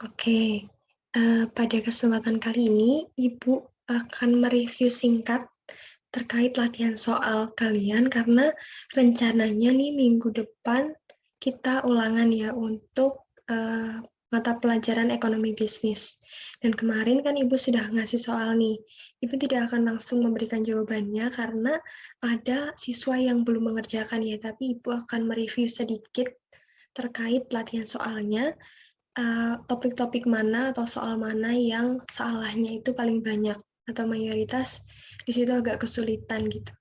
Oke, pada kesempatan kali ini Ibu akan mereview singkat terkait latihan soal kalian karena rencananya nih minggu depan kita ulangan ya untuk, mata pelajaran ekonomi bisnis. Dan kemarin kan Ibu sudah ngasih soal nih, Ibu tidak akan langsung memberikan jawabannya karena ada siswa yang belum mengerjakan ya, tapi Ibu akan mereview sedikit terkait latihan soalnya. Topik-topik mana atau soal mana yang salahnya itu paling banyak atau mayoritas di situ agak kesulitan gitu.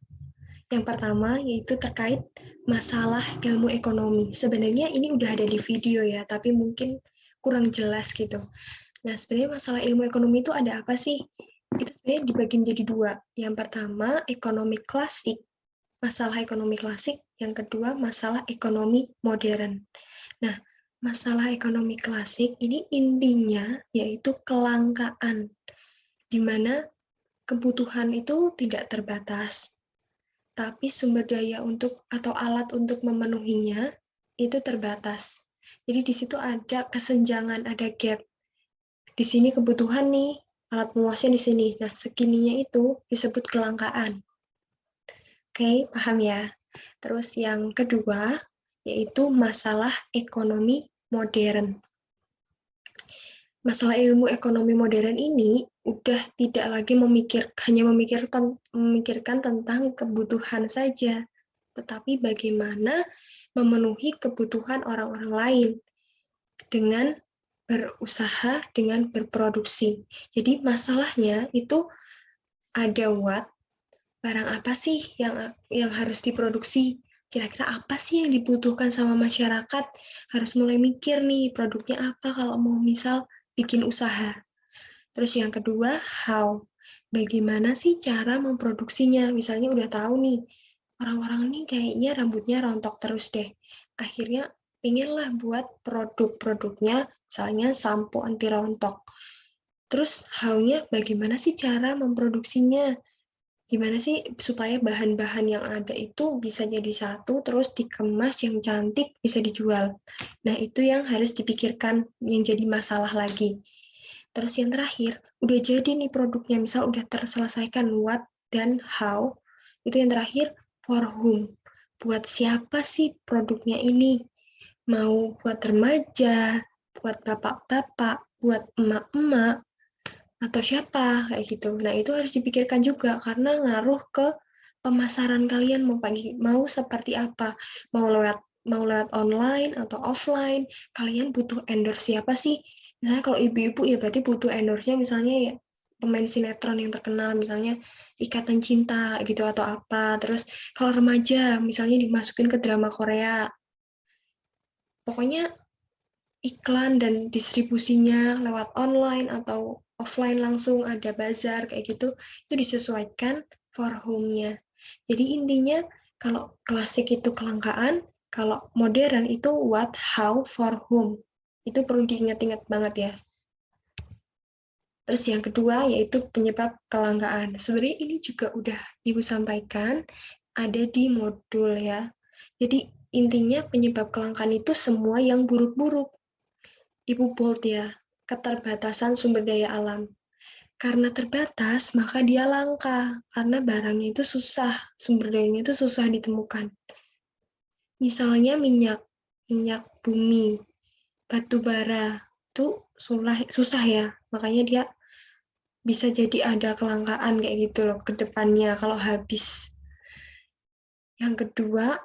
Yang pertama yaitu terkait masalah ilmu ekonomi. Sebenarnya ini udah ada di video ya, tapi mungkin kurang jelas gitu. Nah, sebenarnya masalah ilmu ekonomi itu ada apa sih? Itu sebenarnya dibagi menjadi dua. Yang pertama, ekonomi klasik, masalah ekonomi klasik. Yang kedua, masalah ekonomi modern. Nah, masalah ekonomi klasik ini intinya yaitu kelangkaan, di mana kebutuhan itu tidak terbatas, tapi sumber daya untuk atau alat untuk memenuhinya itu terbatas. Jadi di situ ada kesenjangan, ada gap. Di sini kebutuhan nih, alat muasnya di sini. Nah, segininya itu disebut kelangkaan. Oke, paham ya? Terus yang kedua, yaitu masalah ekonomi modern. Masalah ilmu ekonomi modern ini udah tidak lagi hanya memikirkan tentang kebutuhan saja, tetapi bagaimana memenuhi kebutuhan orang-orang lain dengan berusaha, dengan berproduksi. Jadi masalahnya itu ada what, barang apa sih yang harus diproduksi? Kira-kira apa sih yang dibutuhkan sama masyarakat? Harus mulai mikir nih, produknya apa kalau mau misal bikin usaha. Terus yang kedua, how. Bagaimana sih cara memproduksinya? Misalnya udah tahu nih, orang-orang nih kayaknya rambutnya rontok terus deh. Akhirnya pinginlah buat produk-produknya, misalnya sampo anti rontok. Terus how-nya bagaimana sih cara memproduksinya? Gimana sih supaya bahan-bahan yang ada itu bisa jadi satu, terus dikemas yang cantik, bisa dijual. Nah, itu yang harus dipikirkan, yang jadi masalah lagi. Terus yang terakhir, udah jadi nih produknya, misal udah terselesaikan what dan how, itu yang terakhir, for whom. Buat siapa sih produknya ini? Mau buat remaja, buat bapak-bapak, buat emak-emak, atau siapa kayak gitu. Nah, itu harus dipikirkan juga karena ngaruh ke pemasaran kalian mau seperti apa. Mau lewat online atau offline, kalian butuh endorse siapa sih? Misalnya kalau ibu-ibu ya berarti butuh endorse-nya misalnya ya pemain sinetron yang terkenal misalnya Ikatan Cinta gitu atau apa. Terus kalau remaja misalnya dimasukin ke drama Korea. Pokoknya iklan dan distribusinya lewat online atau offline langsung ada bazar kayak gitu, itu disesuaikan for whom-nya. Jadi intinya kalau klasik itu kelangkaan, kalau modern itu what, how, for whom. Itu perlu diingat-ingat banget ya. Terus yang kedua yaitu penyebab kelangkaan. Sebenarnya ini juga udah Ibu sampaikan, ada di modul ya. Jadi intinya penyebab kelangkaan itu semua yang buruk-buruk. Ibu bold ya, keterbatasan sumber daya alam. Karena terbatas, maka dia langka. Karena barangnya itu susah, sumber dayanya itu susah ditemukan. Misalnya minyak bumi, batu bara, itu susah ya. Makanya dia bisa jadi ada kelangkaan kayak gitu loh ke depannya kalau habis. Yang kedua,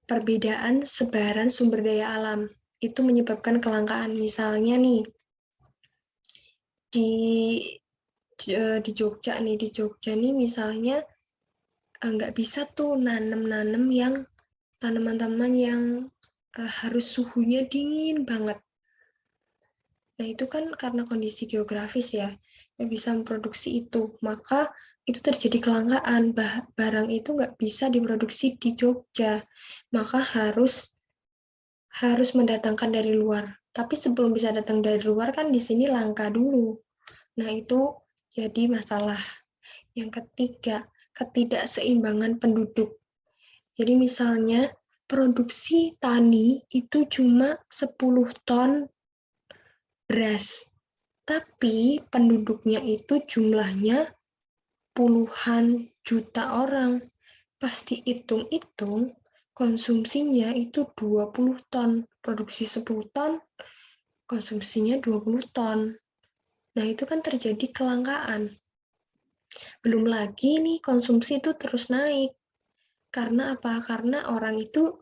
perbedaan sebaran sumber daya alam. Itu menyebabkan kelangkaan. Misalnya nih, di di Jogja nih misalnya nggak bisa tuh nanem-nanem yang tanaman-tanaman yang harus suhunya dingin banget. Nah itu kan karena kondisi geografis ya, yang bisa memproduksi itu. Maka itu terjadi kelangkaan, barang itu nggak bisa diproduksi di Jogja. Maka harus mendatangkan dari luar. Tapi sebelum bisa datang dari luar kan di sini langka dulu. Nah itu jadi masalah. Yang ketiga, ketidakseimbangan penduduk. Jadi misalnya produksi tani itu cuma 10 ton beras. Tapi penduduknya itu jumlahnya puluhan juta orang. Pas dihitung-hitung, konsumsinya itu 20 ton. Produksi 10 ton, konsumsinya 20 ton. Nah, itu kan terjadi kelangkaan. Belum lagi nih, konsumsi itu terus naik. Karena apa? Karena orang itu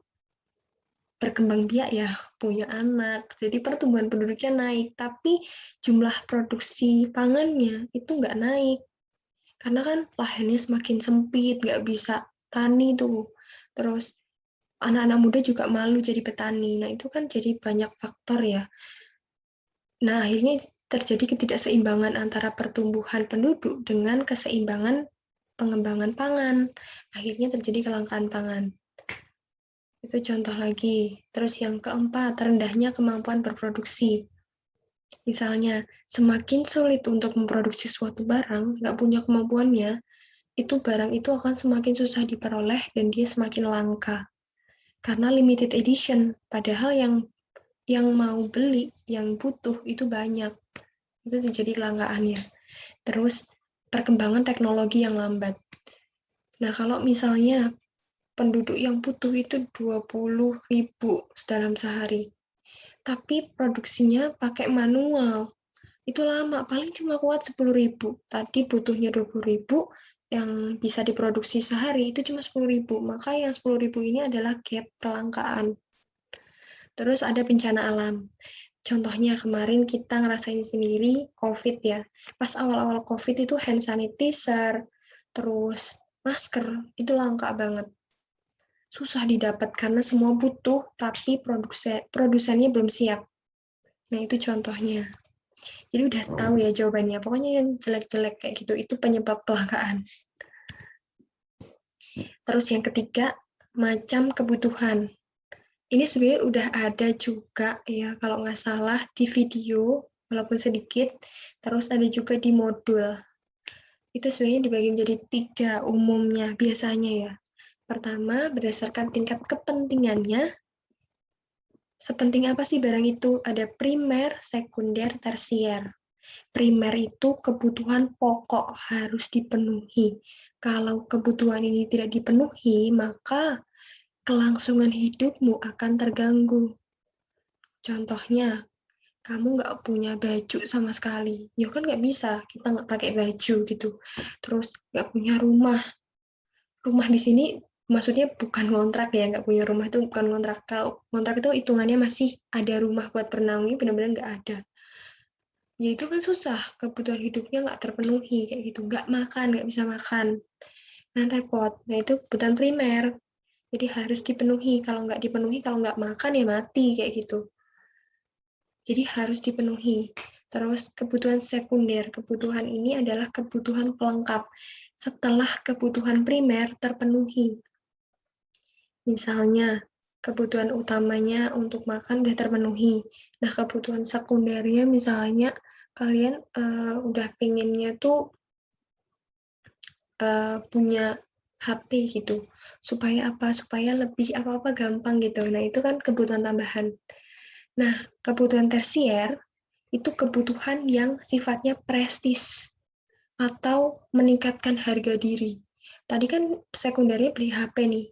berkembang biak ya, punya anak. Jadi pertumbuhan penduduknya naik, tapi jumlah produksi pangannya itu nggak naik. Karena kan lahannya semakin sempit, nggak bisa tani tuh. Terus anak-anak muda juga malu jadi petani. Nah, itu kan jadi banyak faktor ya. Nah, akhirnya terjadi ketidakseimbangan antara pertumbuhan penduduk dengan keseimbangan pengembangan pangan. Akhirnya terjadi kelangkaan pangan. Itu contoh lagi. Terus yang keempat, rendahnya kemampuan berproduksi. Misalnya, semakin sulit untuk memproduksi suatu barang, nggak punya kemampuannya, itu barang itu akan semakin susah diperoleh dan dia semakin langka. Karena limited edition, padahal yang mau beli, yang butuh itu banyak. Itu terjadi kelangkaannya. Terus, perkembangan teknologi yang lambat. Nah, kalau misalnya penduduk yang butuh itu 20.000 dalam sehari, tapi produksinya pakai manual, itu lama, paling cuma kuat 10.000. Tadi butuhnya 20.000, yang bisa diproduksi sehari itu cuma 10.000. Maka yang 10.000 ini adalah gap kelangkaan. Terus ada bencana alam. Contohnya kemarin kita ngerasain sendiri COVID ya. Pas awal-awal COVID itu hand sanitizer, terus masker, itu langka banget. Susah didapat karena semua butuh, tapi produsennya belum siap. Nah, itu contohnya. Jadi udah tahu ya jawabannya. Pokoknya yang jelek-jelek kayak gitu, itu penyebab kelangkaan. Terus yang ketiga, macam kebutuhan. Ini sebenarnya udah ada juga ya, kalau nggak salah di video, walaupun sedikit. Terus ada juga di modul. Itu sebenarnya dibagi menjadi 3 umumnya biasanya ya. Pertama, berdasarkan tingkat kepentingannya. Sepenting apa sih barang itu? Ada primer, sekunder, tersier. Primer itu kebutuhan pokok harus dipenuhi. Kalau kebutuhan ini tidak dipenuhi, maka kelangsungan hidupmu akan terganggu. Contohnya, kamu nggak punya baju sama sekali. Ya kan nggak bisa, kita nggak pakai baju gitu. Terus nggak punya rumah. Rumah di sini maksudnya bukan ngontrak ya, nggak punya rumah itu bukan ngontrak. Kalau ngontrak itu hitungannya masih ada rumah buat bernaung, benar-benar nggak ada. Ya itu kan susah, kebutuhan hidupnya nggak terpenuhi, kayak gitu. Nggak makan, nggak bisa makan. Nah, repot. Nah, itu kebutuhan primer. Jadi harus dipenuhi. Kalau nggak dipenuhi, kalau nggak makan ya mati, kayak gitu. Jadi harus dipenuhi. Terus kebutuhan sekunder. Kebutuhan ini adalah kebutuhan pelengkap setelah kebutuhan primer terpenuhi. Misalnya, kebutuhan utamanya untuk makan udah terpenuhi. Nah, kebutuhan sekundernya misalnya kalian udah pengennya tuh punya HP gitu. Supaya apa? Supaya lebih apa-apa gampang gitu. Nah, itu kan kebutuhan tambahan. Nah, kebutuhan tersier itu kebutuhan yang sifatnya prestis atau meningkatkan harga diri. Tadi kan sekundernya beli HP nih,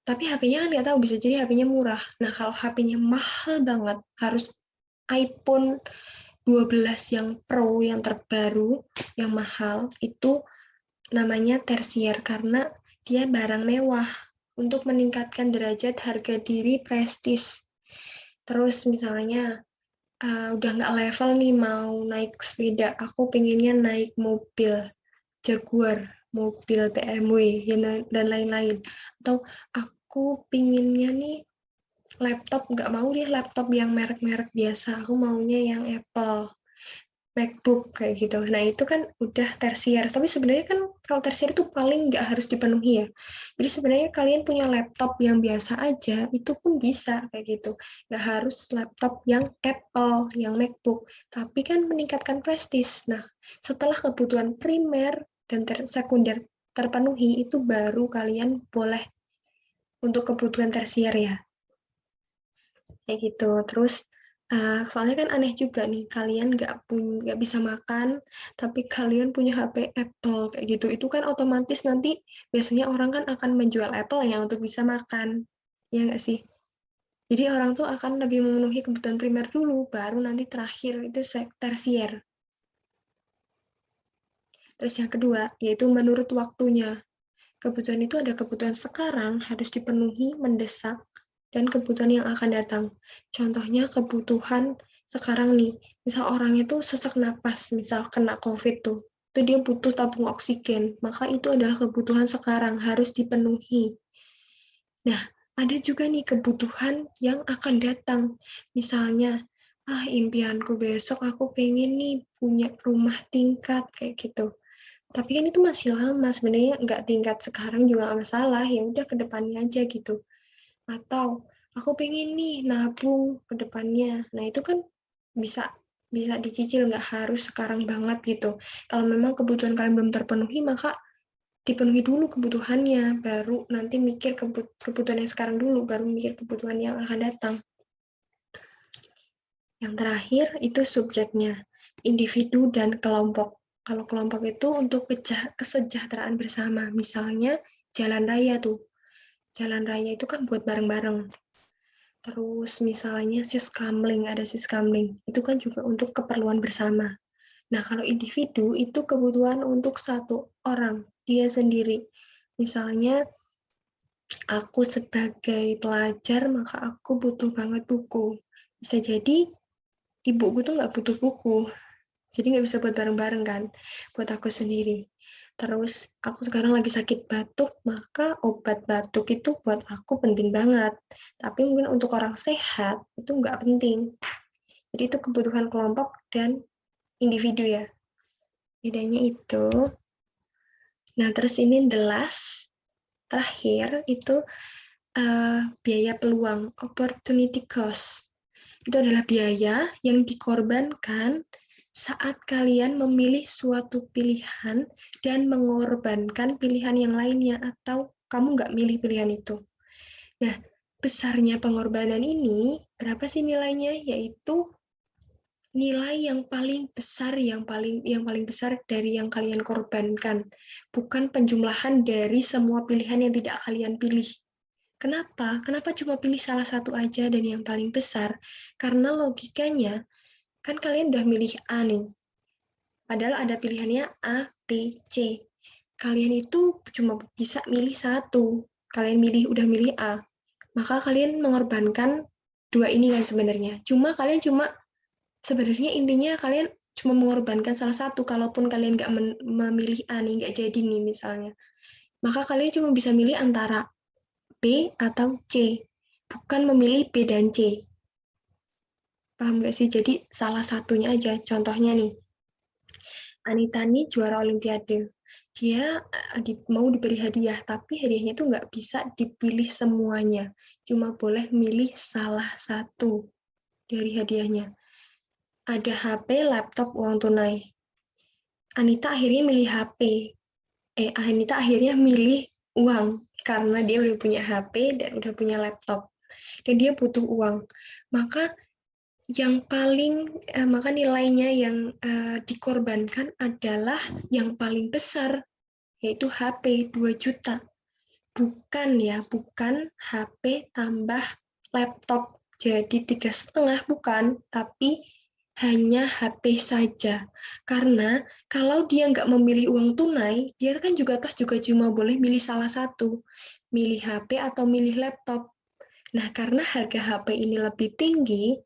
tapi HP-nya kan nggak tahu, bisa jadi HP-nya murah. Nah, kalau HP-nya mahal banget, harus iPhone 12 yang Pro, yang terbaru, yang mahal, itu namanya tersier karena dia barang mewah untuk meningkatkan derajat harga diri prestis. Terus misalnya, udah nggak level nih mau naik sepeda, aku pengennya naik mobil Jaguar, mobil BMW, dan lain-lain. Atau aku pinginnya nih laptop, nggak mau deh laptop yang merek-merek biasa, aku maunya yang Apple, MacBook, kayak gitu. Nah, itu kan udah tersier. Tapi sebenarnya kan kalau tersier itu paling nggak harus dipenuhi ya. Jadi sebenarnya kalian punya laptop yang biasa aja, itu pun bisa kayak gitu. Nggak harus laptop yang Apple, yang MacBook. Tapi kan meningkatkan prestis. Nah, setelah kebutuhan primer dan sekunder terpenuhi, itu baru kalian boleh untuk kebutuhan tersier ya. Kayak gitu. Terus Soalnya kan aneh juga nih, kalian nggak bisa makan, tapi kalian punya HP Apple kayak gitu. Itu kan otomatis nanti biasanya orang kan akan menjual Apple-nya untuk bisa makan, ya nggak sih? Jadi orang tuh akan lebih memenuhi kebutuhan primer dulu, baru nanti terakhir itu tersier. Terus yang kedua, yaitu menurut waktunya. Kebutuhan itu ada kebutuhan sekarang harus dipenuhi, mendesak, dan kebutuhan yang akan datang. Contohnya kebutuhan sekarang nih, misal orang itu sesak napas, misal kena COVID tuh, itu dia butuh tabung oksigen, maka itu adalah kebutuhan sekarang, harus dipenuhi. Nah, ada juga nih kebutuhan yang akan datang. Misalnya, impianku besok aku pengen nih punya rumah tingkat, kayak gitu. Tapi kan itu masih lama, sebenarnya nggak tingkat sekarang juga nggak masalah, ya udah ke depannya aja gitu. Atau aku pengen nih nabung ke depannya. Nah, itu kan bisa bisa dicicil, nggak harus sekarang banget gitu. Kalau memang kebutuhan kalian belum terpenuhi, maka dipenuhi dulu kebutuhannya, baru nanti mikir kebutuhan yang sekarang dulu, baru mikir kebutuhan yang akan datang. Yang terakhir itu subjeknya, individu dan kelompok. Kalau kelompok itu untuk kesejahteraan bersama, misalnya jalan raya tuh. Jalan raya itu kan buat bareng-bareng. Terus misalnya siskamling, ada siskamling. Itu kan juga untuk keperluan bersama. Nah, kalau individu itu kebutuhan untuk satu orang, dia sendiri. Misalnya aku sebagai pelajar, maka aku butuh banget buku. Bisa jadi ibuku tuh nggak butuh buku, jadi nggak bisa buat bareng-bareng kan, buat aku sendiri. Terus aku sekarang lagi sakit batuk, maka obat batuk itu buat aku penting banget. Tapi mungkin untuk orang sehat itu nggak penting. Jadi itu kebutuhan kelompok dan individu ya. Bedanya itu. Nah, terus ini the last, terakhir itu biaya peluang, opportunity cost. Itu adalah biaya yang dikorbankan saat kalian memilih suatu pilihan dan mengorbankan pilihan yang lainnya, atau kamu nggak milih pilihan itu. Nah, besarnya pengorbanan ini, berapa sih nilainya? Yaitu nilai yang paling besar, yang paling besar dari yang kalian korbankan. Bukan penjumlahan dari semua pilihan yang tidak kalian pilih. Kenapa? Kenapa cuma pilih salah satu aja dan yang paling besar? Karena logikanya, kan kalian udah milih A nih. Padahal ada pilihannya A, B, C. Kalian itu cuma bisa milih satu. Kalian udah milih A. Maka kalian mengorbankan dua ini kan sebenarnya. Cuma sebenarnya intinya kalian cuma mengorbankan salah satu. Kalaupun kalian nggak memilih A nih, nggak jadi nih misalnya. Maka kalian cuma bisa milih antara B atau C. Bukan memilih B dan C. Paham nggak sih? Jadi salah satunya aja. Contohnya nih, Anita nih juara Olimpiade. Dia mau diberi hadiah, tapi hadiahnya itu nggak bisa dipilih semuanya. Cuma boleh milih salah satu dari hadiahnya. Ada HP, laptop, uang tunai. Anita akhirnya milih HP. Anita akhirnya milih uang karena dia udah punya HP dan udah punya laptop. Dan dia butuh uang. Maka maka nilainya yang dikorbankan adalah yang paling besar, yaitu HP 2 juta. Bukan HP tambah laptop jadi 3,5, bukan, tapi hanya HP saja. Karena kalau dia nggak memilih uang tunai, dia kan juga cuma boleh milih salah satu, milih HP atau milih laptop. Nah, karena harga HP ini lebih tinggi,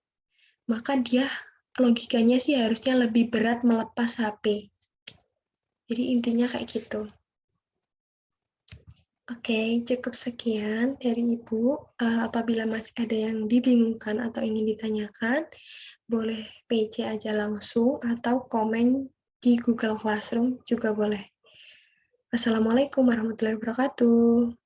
maka dia logikanya sih harusnya lebih berat melepas HP. Jadi intinya kayak gitu. Oke, cukup sekian dari Ibu. Apabila masih ada yang dibingungkan atau ingin ditanyakan, boleh PC aja langsung atau komen di Google Classroom juga boleh. Wassalamualaikum warahmatullahi wabarakatuh.